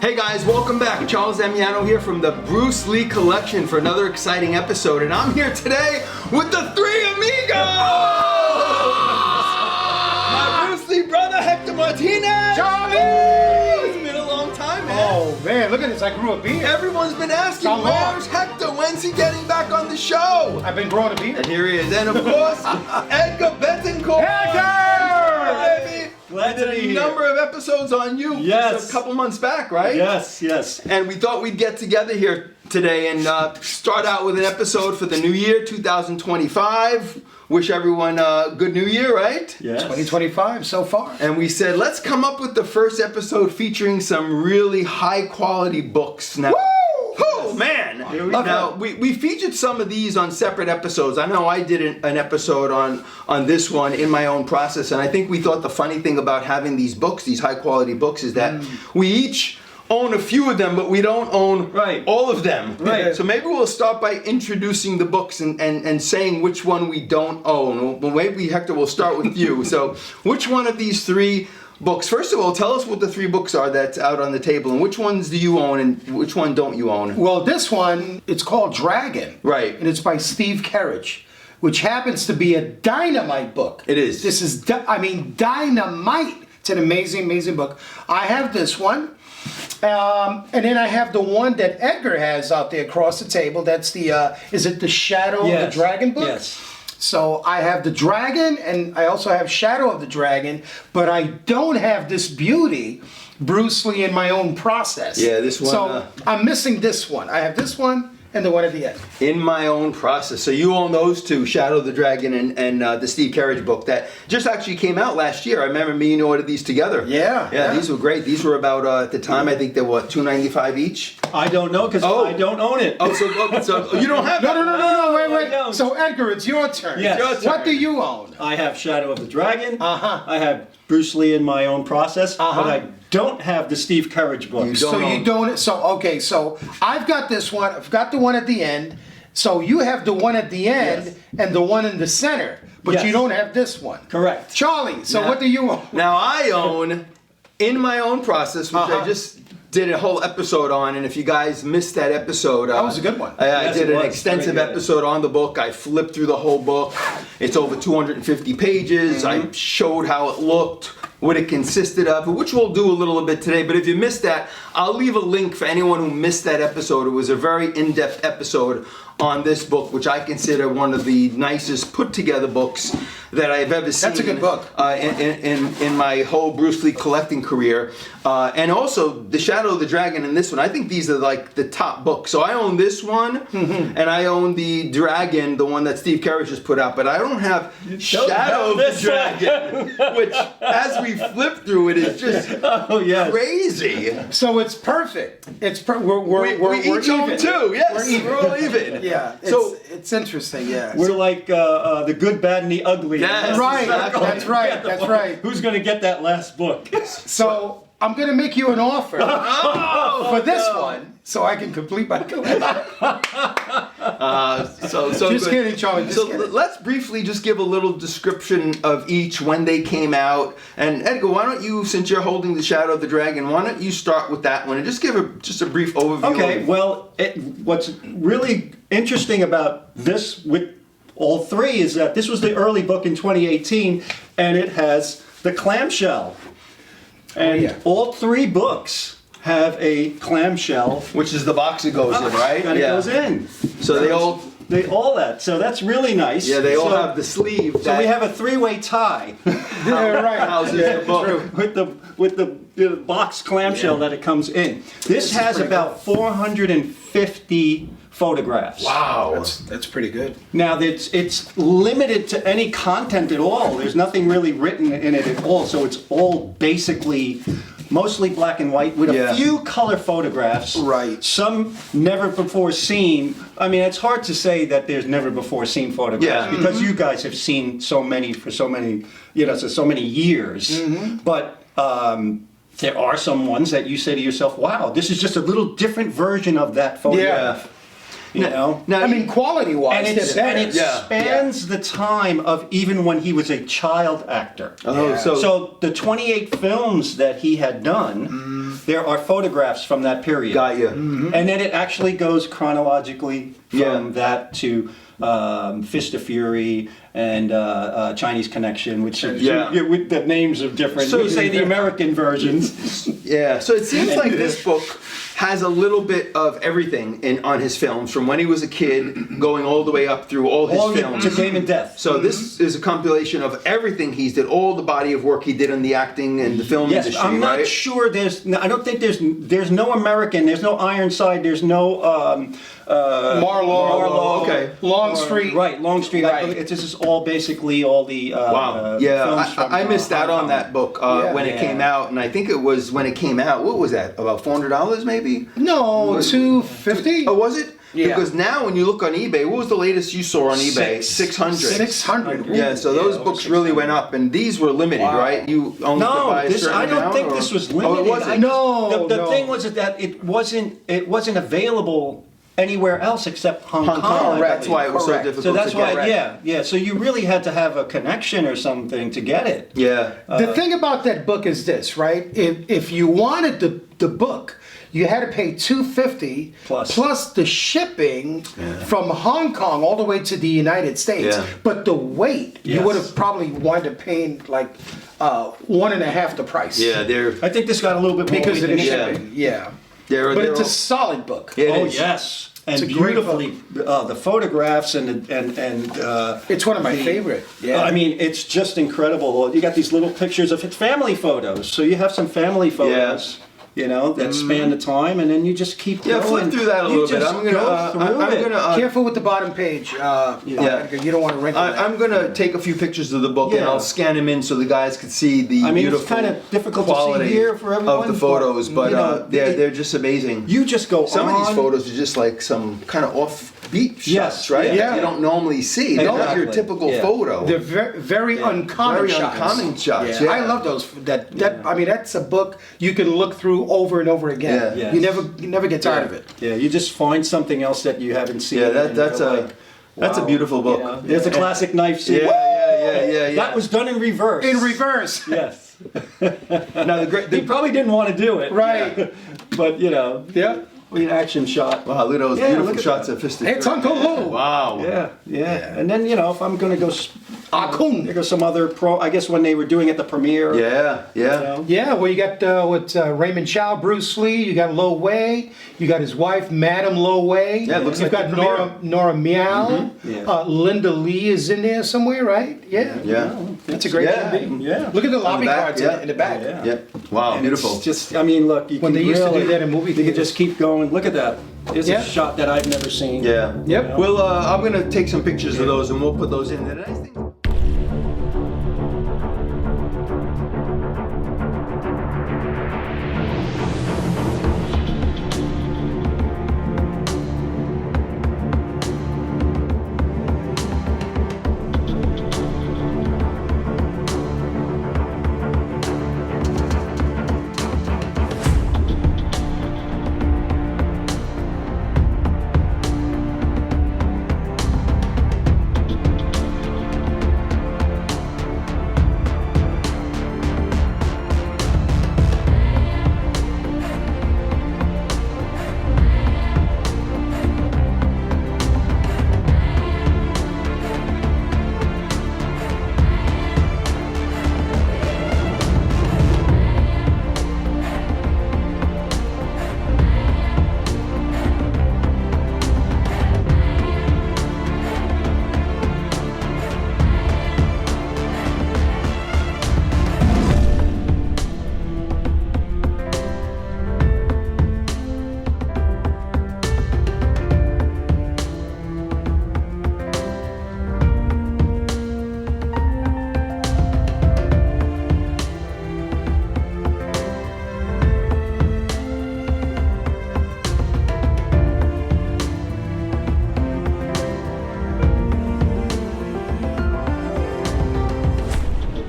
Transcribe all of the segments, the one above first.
Hey guys, welcome back. Charles Damiano here from the Bruce Lee Collection for another exciting episode, and I'm here today with the three amigos! My Bruce Lee brother, Hector Martinez! Charlie! It's been a long time, man. Oh man, look at this, I grew a beard. Everyone's been asking, where's Hector? When's he getting back on the show? I've been growing a beard. And here he is, and of course, Edgar Betancourt! Hector! Baby! Glad to be here. Number of episodes on you. Yes. Just a couple months back, right? Yes, yes. And we thought we'd get together here today and start out with an episode for the new year, 2025. Wish everyone a good new year, right? Yes. 2025 so far. And we said, let's come up with the first episode featuring some really high quality books. Now, oh man! Now, we featured some of these on separate episodes. I know I did an episode on this one in my own process, and I think we thought the funny thing about having these books, these high quality books, is that we each own a few of them, but we don't own all of them. Right. So maybe we'll start by introducing the books and saying which one we don't own. Well, maybe, Hector, we'll start with you. So which one of these three books, first of all, tell us what the three books are that's out on the table, and which ones do you own and which one don't you own? Well, this one, it's called Dragon. Right. And it's by Steve Kerridge, which happens to be a dynamite book. It is. This is, dynamite. It's an amazing, amazing book. I have this one. And then I have the one that Edgar has out there across the table. That's the, is it the Shadow of the Dragon book? Yes. So I have the Dragon, and I also have Shadow of the Dragon, but I don't have this beauty, Bruce Lee, in my own process. Yeah, this one. So I'm missing this one. I have this one and the one at the end. In my own process. So you own those two, Shadow of the Dragon and the Steve Kerridge book that just actually came out last year. I remember me and you ordered these together. Yeah. These were great. These were about, at the time, I think they were, $2.95 each? I don't know because I don't own it. Oh, so you don't have No, I wait. don't. So Edgar, it's your turn. Yes. Your turn. What do you own? I have Shadow of the Dragon. Uh-huh. I have Bruce Lee in my own process, Uh-huh. but I don't have the Steve Kerridge books. You don't So own. you don't, so I've got this one, I've got the one at the end, so you have the one at the end and the one in the center, but Yes. you don't have this one. Correct. Charlie, so Now- what do you own? Now I own In My Own Process, which Uh-huh. I just did a whole episode on, and if you guys missed that episode, That was a good one. I Yes, did it an was. extensive Very good. episode on the book. I flipped through the whole book. It's over 250 pages. I showed how it looked, what it consisted of, which we'll do a little bit today. But if you missed that, I'll leave a link for anyone who missed that episode. It was a very in-depth episode on this book, which I consider one of the nicest put-together books that I've ever seen. That's a good book. In my whole Bruce Lee collecting career. And also, The Shadow of the Dragon and this one, I think these are like the top books. So I own this one, and I own the Dragon, the one that Steve Kerridge just put out, but I don't have Shadow of the Dragon, which, as we flip through it, is just crazy. So it's perfect. We're each own even. two, yes, We're even. we're all even. Yeah, So, it's interesting, yeah. We're like the good, bad, and the ugly. Yes, Right, exactly. that's right, that's right. Who's going to get that last book? So I'm going to make you an offer for this one, so I can complete my collection. So Just good. kidding, Charlie, just So kidding. let's briefly just give a little description of each, when they came out. And Edgar, why don't you, since you're holding the Shadow of the Dragon, why don't you start with that one and just give a brief overview. Okay, of well, what's really interesting about this with all three is that this was the early book in 2018, and it has the clamshell. And yeah. all three books have a clamshell which is the box it goes in, right? that it goes in. So They all that. So that's really nice. they all So- have the sleeve. So we have a three-way tie Yeah, right. houses Yeah, the book. true. with the box clamshell that it comes in. This has pretty about 450 photographs. Wow. That's pretty good. Now it's limited to any content at all. There's nothing really written in it at all. So it's all basically mostly black and white with a few color photographs. Right. Some never before seen. I mean, it's hard to say that there's never before seen photographs because you guys have seen so many for so many, so many years. But there are some ones that you say to yourself, wow, this is just a little different version of that photograph. You know? Now, I mean, quality-wise, And it Yeah. spans the time of even when he was a child actor. Oh, Yeah. So the 28 films that he had done, there are photographs from that period. got you. And then it actually goes chronologically from Yeah. that to Fist of Fury and Chinese Connection, which with the names of different. So we say the American versions. Yeah, so it seems like this book has a little bit of everything on his films, from when he was a kid, going all the way up through all his films. To Game and Death. So this is a compilation of everything he's did, all the body of work he did in the acting and the film Yes, industry, I'm not right? sure. I don't think there's no American. There's no Ironside. There's no Marlowe, okay. Longstreet. Right, Longstreet. Right. This is all basically all the Wow. films from, I missed out Hong on Kong. that book when it Yeah. came out, and I think it was when it came out. What was that? About $400 maybe? No, 250. Oh, was it? Yeah. Because now when you look on eBay, what was the latest you saw on eBay? 600. 600. Yeah, so those over books really 600. went up, and these were limited, Wow. right? You only could buy a certain I don't amount, think or- this was Oh, limited. it wasn't. No, The no. thing was that it wasn't available anywhere else except Hong Kong. Kong, Correct. that's why it was so Correct. difficult So that's to why, get. yeah. So you really had to have a connection or something to get it. Yeah. The thing about that book is this, right? If you wanted the book, you had to pay $250 plus the shipping from Hong Kong all the way to the United States. Yeah. But the weight, you Yes. would have probably wound up paying like 1.5 the price. Yeah, I think this got a little bit more Because of the weight than it shipping. Yeah. they're But it's a all- solid book. Yeah, it Oh is. yes, and It's a great beautifully the photographs and It's one of my favorite. Yeah. I mean, it's just incredible. You got these little pictures of family photos, so you have some family photos. You know, that span the time, and then you just keep Yeah, going. flip through that a You little bit. just I'm gonna, go through I'm it. gonna, Careful with the bottom page. Edgar, you don't want to wrinkle that. I'm gonna take a few pictures of the book and Yeah. I'll scan them in so the guys can see the I mean, it's beautiful kind of difficult to quality see here for everyone, of the photos, but you know, they're just amazing. You just go Some on. of these photos are just like some kind of offbeat shots, Yes, right? yeah. That you don't normally see. They're not your Exactly. typical Yeah. photo. They're very uncommon Very shots. uncommon shots, yeah. I love those. I mean, that's a book you can look through over and over again. Yeah. Yes. You never get tired of it. Yeah, you just find something else that you haven't seen. Yeah, and that's you're a like, that's a wow. beautiful book. You know, there's a classic knife scene. Yeah. That was done in reverse. In reverse. Yes. Now He probably didn't want to do it. Right. But you know, Yeah. an action shot. wow, look at those Yeah, beautiful look at shots that. of Fist of It's Fury. Uncle Lou. Wow. Yeah. And then if I'm gonna go, Akun. there goes some other I guess when they were doing it the premiere. Yeah. You know? Yeah, well, you got Raymond Chow, Bruce Lee, you got Lo Wei, you got his wife, Madame Lo Wei. Yeah, it looks You've like got the premiere. Nora Meow. Yeah. Linda Lee is in there somewhere, right? Yeah. Yeah. That's a great Yeah. movie. Yeah. Look at the lobby back, cards yeah. in the back. Yeah. Yeah. Wow, And beautiful. It's just, I mean, look, you When can they used to really, do that in movie you can theaters. just keep going. Look at that. It's Yeah. a shot that I've never seen. Yeah. Yep. Well, I'm gonna take some pictures of those and we'll put those in. The nice thing.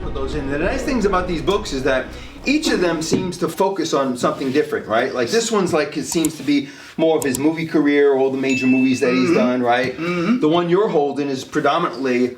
Put those in. The nice things about these books is that each of them seems to focus on something different, right? Like this one's like, it seems to be more of his movie career, all the major movies that he's done, right? The one you're holding is predominantly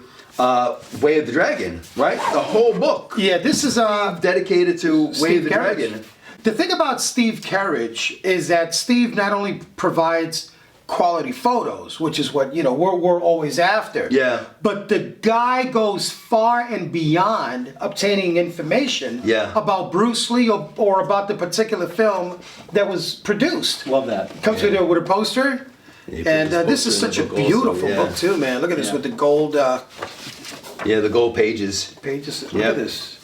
Way of the Dragon, right? The whole book. Yeah, this is dedicated to Way of the Kerridge. Dragon. The thing about Steve Kerridge is that Steve not only provides quality photos, which is what we're always after. Yeah. But the guy goes far and beyond obtaining information about Bruce Lee or about the particular film that was produced. Love that. Comes with a poster. And this is such a beautiful book too, man. Look at this with the gold the gold pages. Look at this.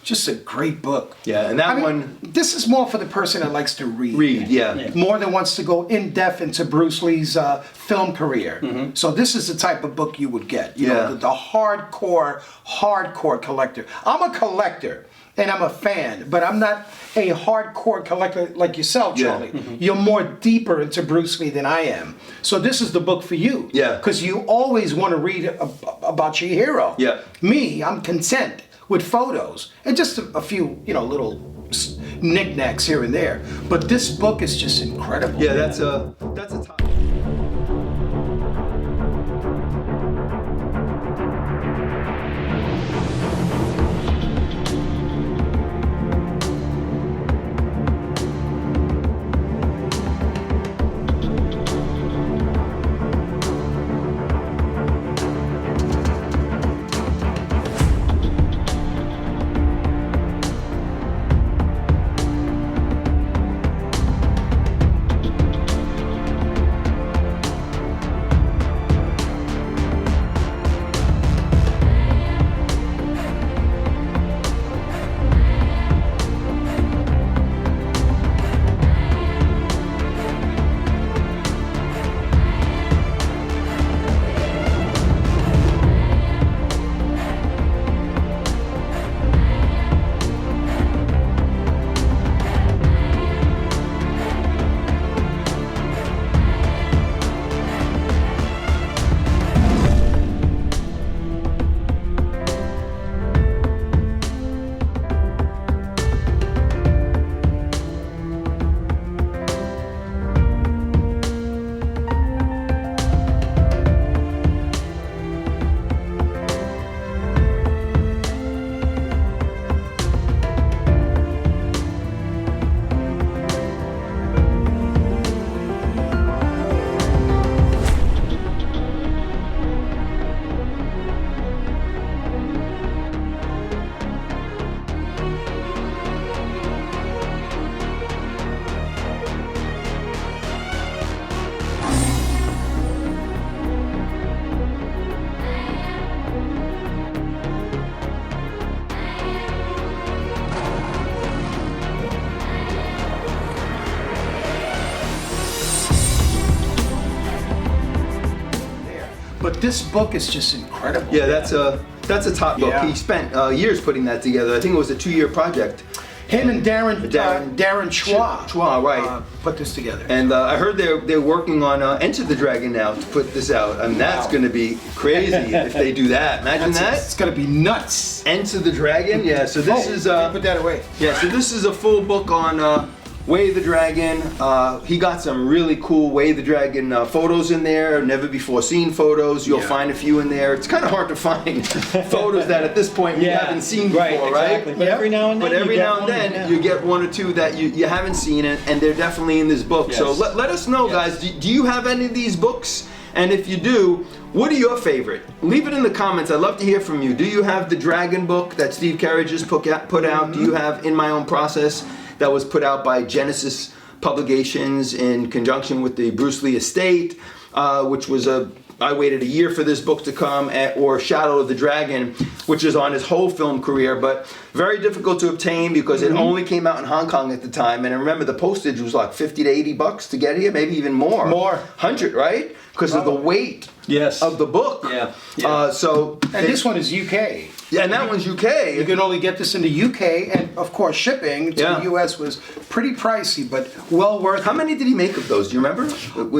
Just a great book. Yeah, and that one... This is more for the person that likes to read. Yeah. More than wants to go in depth into Bruce Lee's film career. So this is the type of book you would get. You know, the hardcore collector. I'm a collector and I'm a fan, but I'm not a hardcore collector like yourself, Charlie. You're more deeper into Bruce Lee than I am. So this is the book for you. Yeah. Because you always want to read about your hero. Yeah. Me, I'm content with photos and just a few, little knickknacks here and there. But this book is just incredible. Yeah, that's a top. But this book is just incredible. Yeah, that's a top book. Yeah. He spent years putting that together. I think it was a 2-year project. Him and Darren Chua, right. Put this together. And I heard they're working on Enter the Dragon now to put this out. I mean, that's going to be crazy if they do that. Imagine that. It's going to be nuts. Enter the Dragon. Yeah. So this is put that away. Yeah. So this is a full book on Way of the Dragon. He got some really cool Way of the Dragon photos in there, never before seen photos. You'll find a few in there. It's kind of hard to find photos that at this point we haven't seen before, exactly. right? But every now and then, you get one or two that you haven't seen, and they're definitely in this book. Yes. So let us know, guys. Do you have any of these books? And if you do, what are your favorite? Leave it in the comments. I'd love to hear from you. Do you have the Dragon book that Steve Kerridge has put out? Do you have In My Own Process that was put out by Genesis Publications in conjunction with the Bruce Lee estate, which was I waited a year for this book to come, or Shadow of the Dragon, which is on his whole film career, but very difficult to obtain because it only came out in Hong Kong at the time. And I remember the postage was like 50 to 80 bucks to get here, maybe even more. 100, right? Because of the weight of the book. And this one is UK. Yeah, and that one's UK. You can only get this in the UK, and of course shipping to the US was pretty pricey, but well worth How it. many did he make of those? Do you remember?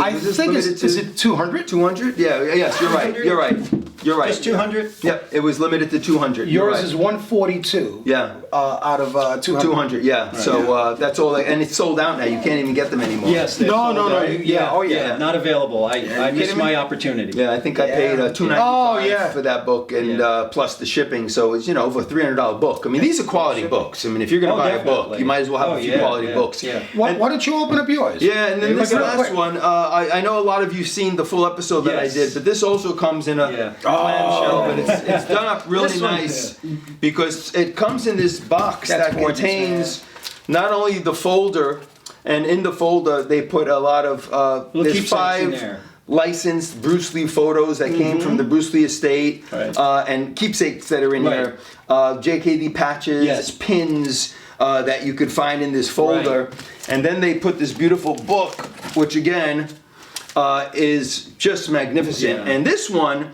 I think is it 200? 200? Yeah, yes, you're right. You're right. You're right. Just 200? Yep, it was limited to 200. You're Yours right. is 142. Yeah. Out of 200. 200, yeah. So that's all, and it's sold out now. You can't even get them anymore. Yes. they're No, sold no, no. out. Yeah, oh yeah. Not available. I missed kidding me? my opportunity. Yeah, I think I paid $2.95 Oh, yeah. for that book, and plus the shipping. So it's over $300 book. I mean, these are quality books. I mean, if you're going to Oh, buy a book, definitely. you might as well have Oh, a few yeah, quality yeah, books. yeah. Why don't you open up yours? Yeah, and then Look this it up last quick. one, I know a lot of you seen the full episode that Yes. I did, but this also comes in a clamshell, but it's done up really This one, nice because it comes in this box That's that gorgeous, contains not only the folder, and in the folder they put a lot of Little there's keepsakes in 5 there. licensed Bruce Lee photos that came from the Bruce Lee estate, Right. and keepsakes that are in Right. here, JKD patches, Yes. pins that you could find in this folder, and then they put this beautiful book, which again is just magnificent. Yeah. And this one,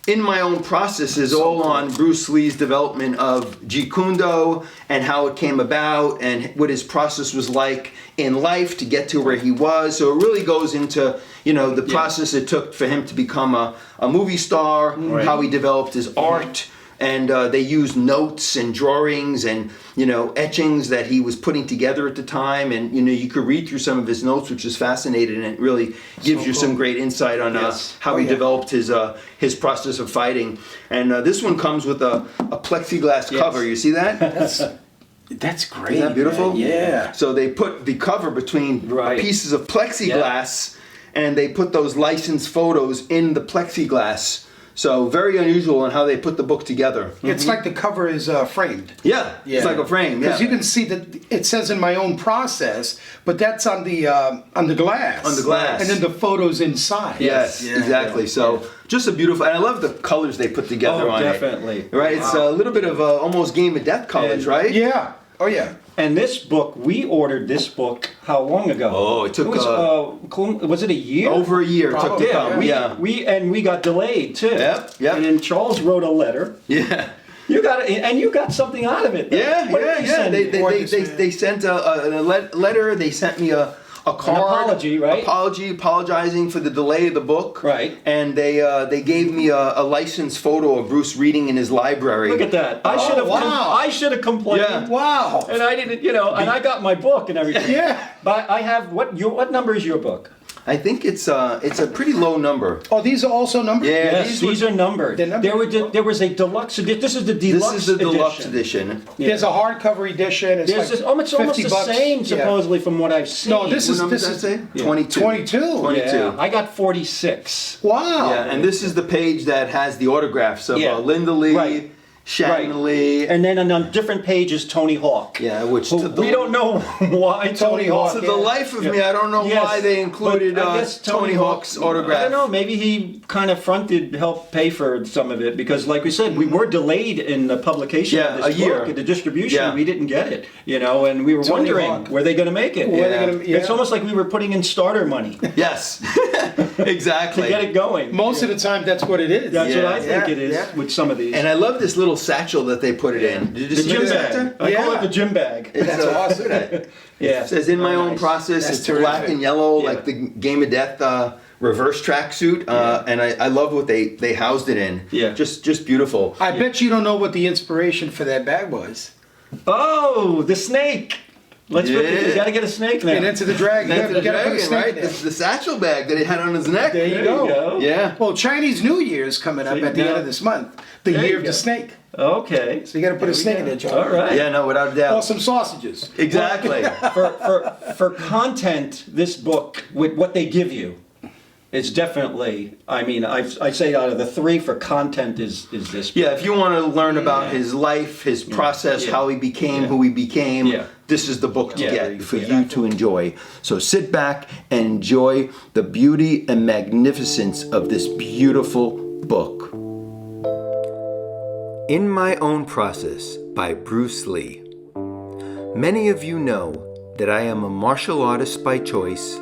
in my own process, is all on Bruce Lee's development of Jeet Kune Do and how it came about and what his process was like in life to get to where he was. So it really goes into the process it took for him to become a movie star, how he developed his art. And they used notes and drawings and etchings that he was putting together at the time, and you could read through some of his notes, which is fascinating, and it really gives you some great insight on how he developed his process of fighting. And this one comes with a plexiglass cover. You see that? That's great. Isn't that beautiful? man. Yeah. So they put the cover between pieces of plexiglass, and they put those licensed photos in the plexiglass. So very unusual in how they put the book together. It's like the cover is framed. Yeah, it's like a frame. Because Yeah. you can see that it says in my own process, but that's on the glass. On the glass. And then the photos inside. Yes, exactly. So just a beautiful, and I love the colors they put together on definitely. it. Right, it's a little bit of almost Game of Death colors, And- right? Yeah. Oh yeah. And this book, we ordered this book how long ago? Oh, it took, was it a year? Over a year it took to Probably, come. We got delayed too. Yep. And then Charles wrote a letter. Yeah. You got something out of it. Yeah, What did they send you? They sent a letter. They sent me a card. apology, right? Apologizing for the delay of the book. Right. And they gave me a licensed photo of Bruce reading in his library. Look at that. I should have complained. Yeah. Wow. And I didn't, and I got my book and everything. Yeah. But I have what number is your book? I think it's a pretty low number. Oh, these are also numbered? Yeah, Yes, these are numbered. They're numbered? There was a deluxe edition. This is the deluxe This is the deluxe edition. edition. There's a hardcover edition. It's There's like it's almost the $50. same, Yeah. supposedly, from what I've seen. No, this What is number this does that is say? 22. 22. 22. Yeah, I got 46. Wow. Yeah, and this is the page that has the autographs of Yeah. Linda Lee, Right. Shannon Lee. And then on different pages, Tony Hawk. Yeah, which Well, to the, we don't know why Tony Hawk. to the life of me, I don't know Yes, why they included but I guess Tony Hawk's autograph. I don't know. Maybe he kind of helped pay for some of it because, like we said, we were delayed in the publication Yeah, of this a year. book, the distribution. Yeah. We didn't get it, and we were Tony wondering Hawk. were they going to make it. Were they gonna- yeah. It's almost like we were putting in starter money to Yes, exactly. get it going. Most of the time, that's what it is. That's what I Yeah. think it is Yeah. with some of these. And I love this little satchel that they put it in. Did you the see gym this, bag. Hector? I call Yeah. it the gym bag. That's awesome. Yeah. It says in my own Nice. process. That's It's black terrific. and yellow, Yeah. like the Game of Death reverse tracksuit. And I love what they housed it in. Yeah. just beautiful. I bet you don't know what the inspiration for that bag was. Oh, the snake. Let's Yeah. we gotta get a snake now. And into the dragon. That's You the gotta put a dragon, snake right? there. The satchel bag that he had on his neck. There you There go. you go. Yeah. Well, Chinese New Year is coming up See, at the now- end of this month. The There year you of go. the snake. Okay. So you got to put a snake in there, John. All right. Yeah, no, without a doubt. Or some sausages. Exactly. For content, this book with what they give you, it's definitely. I mean, I say out of the three for content is this. Yeah, if you want to learn about his life, his process, Yeah. how he became who he became, Yeah. this is the book to Yeah. get for you to enjoy. So sit back and enjoy the beauty and magnificence of this beautiful book. In My Own Process by Bruce Lee. Many of you know that I am a martial artist by choice,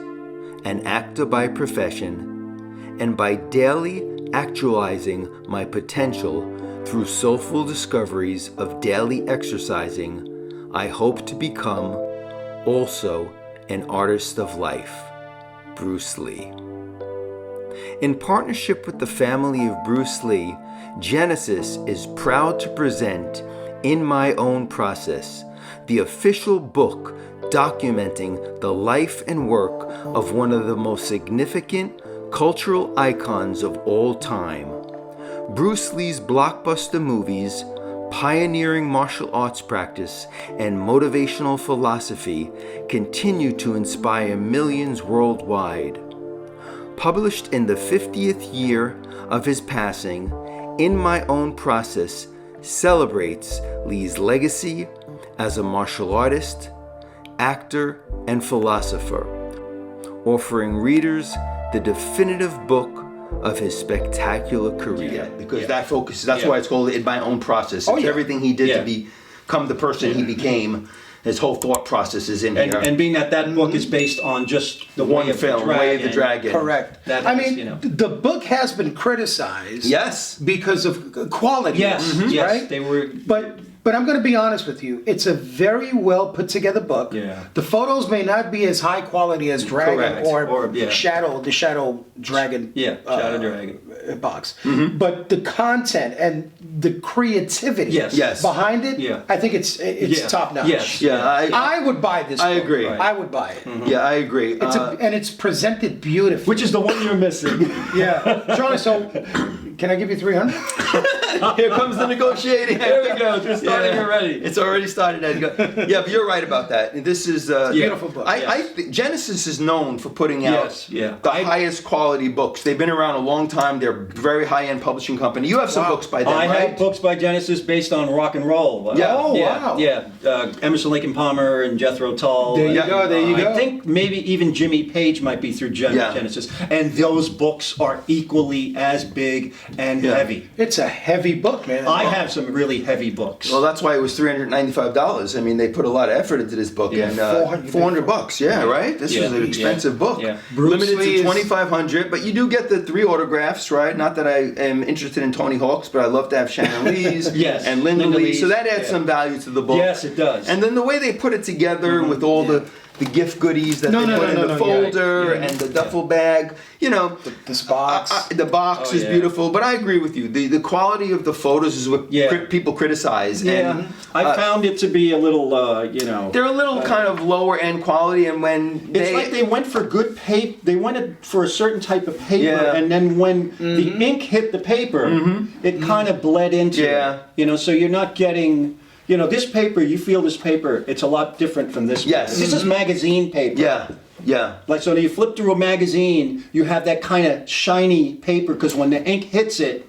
an actor by profession, and by daily actualizing my potential Through soulful discoveries of daily exercising, I hope to become also an artist of life. Bruce Lee. In partnership with the family of Bruce Lee, Genesis is proud to present In My Own Process, the official book documenting the life and work of one of the most significant cultural icons of all time. Bruce Lee's blockbuster movies, pioneering martial arts practice, and motivational philosophy continue to inspire millions worldwide. Published in the 50th year of his passing, In My Own Process celebrates Lee's legacy as a martial artist, actor, and philosopher, offering readers the definitive book of his spectacular career. Because that focuses, that's why it's called In My Own Process. It's everything he did to become the person he became. His whole thought process is in here. And being that book is based on just the one Way of film, the Dragon. Way of the Dragon. Correct. That I is, mean, the book has been criticized. Yes. Because of quality. Yes, yes, right? they were. But I'm going to be honest with you. It's a very well put together book. Yeah. The photos may not be as high quality as Dragon Correct. or yeah. the Shadow Dragon. Yeah, Shadow Dragon. Box. But the content and the creativity Yes. behind it, Yeah. I think it's top notch. Yes. Yeah, I would buy this I book. agree. I would buy it. Yeah, I agree. And it's presented beautifully. Which is the one you're missing. Yeah. Charlie, so can I give you 300? Here comes the negotiating. There we go. Just starting already. It's already started. Yeah, but you're right about that. This is Beautiful book. I think Genesis is known for putting out the highest quality books. They've been around a long time. They're a very high-end publishing company. You have some books by them, I right? have books by Genesis based on rock and roll. Yeah. Oh, wow. Yeah. Emerson, Lake and Palmer and Jethro Tull. There you go. There you go. I think maybe even Jimmy Page might be through Genesis. And those books are equally as big and heavy. It's a heavy book, man. I have some really heavy books. Well, that's why it was $395. I mean, they put a lot of effort into this book, and $400. Yeah, right. This is an expensive book. Yeah. Limited to 2,500, but you do get the 3 autographs, right? Not that I am interested in Tony Hawk's, but I love to have Shannon Lee's and Linda Lee. So that adds some value to the book. Yes, it does. And then the way they put it together with all the gift goodies that they put in the folder and the duffel bag, you know, this box. The box is beautiful, but I agree with you. The quality of the photos is what people criticize. Yeah, and I found it to be a little, you know. they're a little kind of lower end quality, and when It's like they went for good paper. They went for a certain type of paper, and then when the ink hit the paper, it kind of bled into it. You know, so you're not getting. You know, this paper, you feel this paper, it's a lot different from this paper. This is magazine paper. Yeah. Like, so when you flip through a magazine, you have that kind of shiny paper, because when the ink hits it,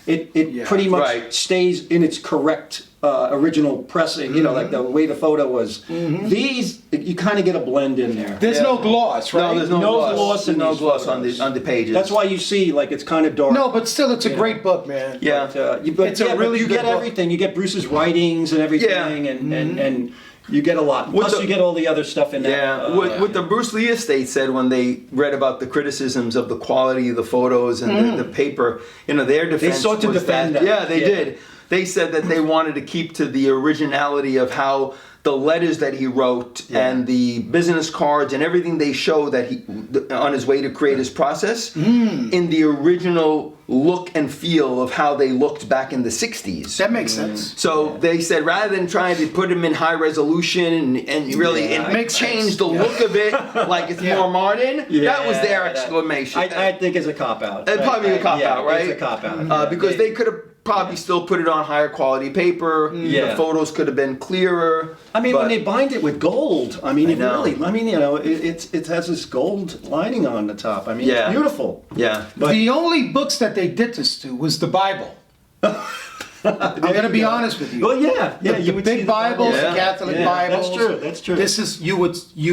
it pretty much stays in its correct original pressing, you know, like the way the photo was. These, you kind of get a blend in there. There's no gloss, right? No, there's no gloss. in no these gloss photos. on the pages. That's why you see, like, it's kind of dark. No, but still, it's a great book, man. Yeah. But, It's a really you good get book. everything. You get Bruce's writings and everything, and you get a lot. Plus, you get all the other stuff in there. Yeah, what the Bruce Lee estate said when they read about the criticisms of the quality of the photos and the paper, you know, their defense sought to was defend that. that. Yeah, they did. They said that they wanted to keep to the originality of how the letters that he wrote and the business cards and everything they show that he on his way to create his process in the original look and feel of how they looked back in the 60s. That makes sense. So they said rather than trying to put them in high resolution and really change the look of it like it's more modern, that was their exclamation. I think it's a cop-out. It's probably a cop-out, right? It's a cop-out. Because they could have probably still put it on higher quality paper. The photos could have been clearer. I mean, when they bind it with gold, I mean, you know, it has this gold lining on the top. I mean, it's beautiful. Yeah. But the only books that they did this to was the Bible. I'm going to be honest with you. Well, The big Bibles, the Catholic Bibles. That's true. That's true. This is you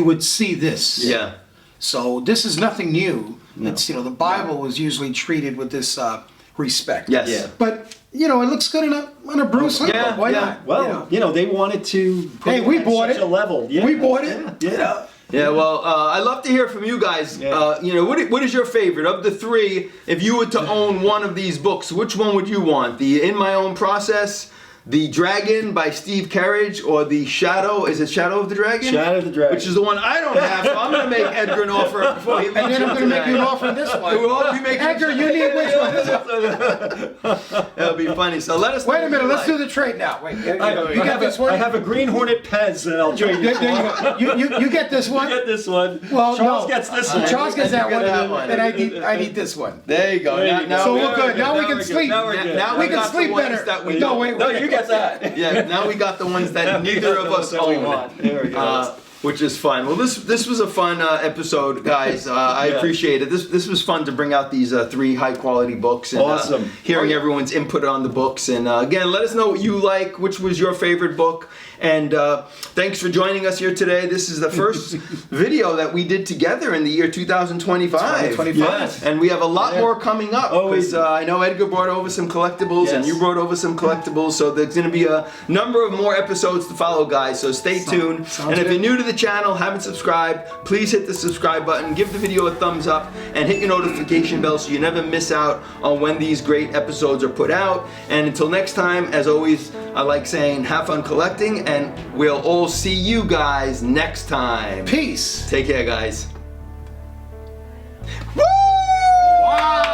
would see this. Yeah. So this is nothing new. It's the Bible was usually treated with this respect. Yes. Yeah. But it looks good on a Bruce Lee book. Why not? Well, they wanted to put we it bought at such it. a level. Yeah. We bought it. Yeah. Yeah, well, I'd love to hear from you guys. You know, what is your favorite of the three? If you were to own one of these books, which one would you want? The In My Own Process, The Dragon by Steve Kerridge, or The Shadow? Is it Shadow of the Dragon? Shadow of the Dragon. Which is the one I don't have, so I'm going to make Edgar an offer before he leaves. And then I'm going to make you an offer on this one. We'll all be making Edgar, you need which one? It'll be funny. So let us know. Wait a minute, what let's you do the trade now. Wait, you I get have this one? I have a Green Hornet Pez that I'll trade you There you for. go. You get this one? You get this one. Well, Charles no. gets this one. Charles gets that You one, get that one. and I need this one. There you go. There you go. So we- we're good. Now we Now can we're good. sleep. Now we're good. Now We we can got sleep the ones better. that we No, don't. wait, No, wait. you get that. Yeah, now we got the ones that neither of us that we own. want. There we go. Which is fun. Well, this was a fun episode, guys. I Yeah. appreciate it. This was fun to bring out these three high quality books and Awesome. hearing everyone's input on the books. And again, let us know what you like. Which was your favorite book? And thanks for joining us here today. This is the first video that we did together in the year 2025. 2025. Yes. And we have a lot more coming up. Oh, Because I know Edgar brought over some collectibles and Yes. you brought over some collectibles. So there's going to be a number of more episodes to follow, guys. So stay tuned. And if good. you're new to the channel, haven't subscribed, please hit the subscribe button, give the video a thumbs up, and hit your notification bell so you never miss out on when these great episodes are put out. And until next time, as always, I like saying have fun collecting, and we'll all see you guys next time. Peace. Take care, guys. Wow.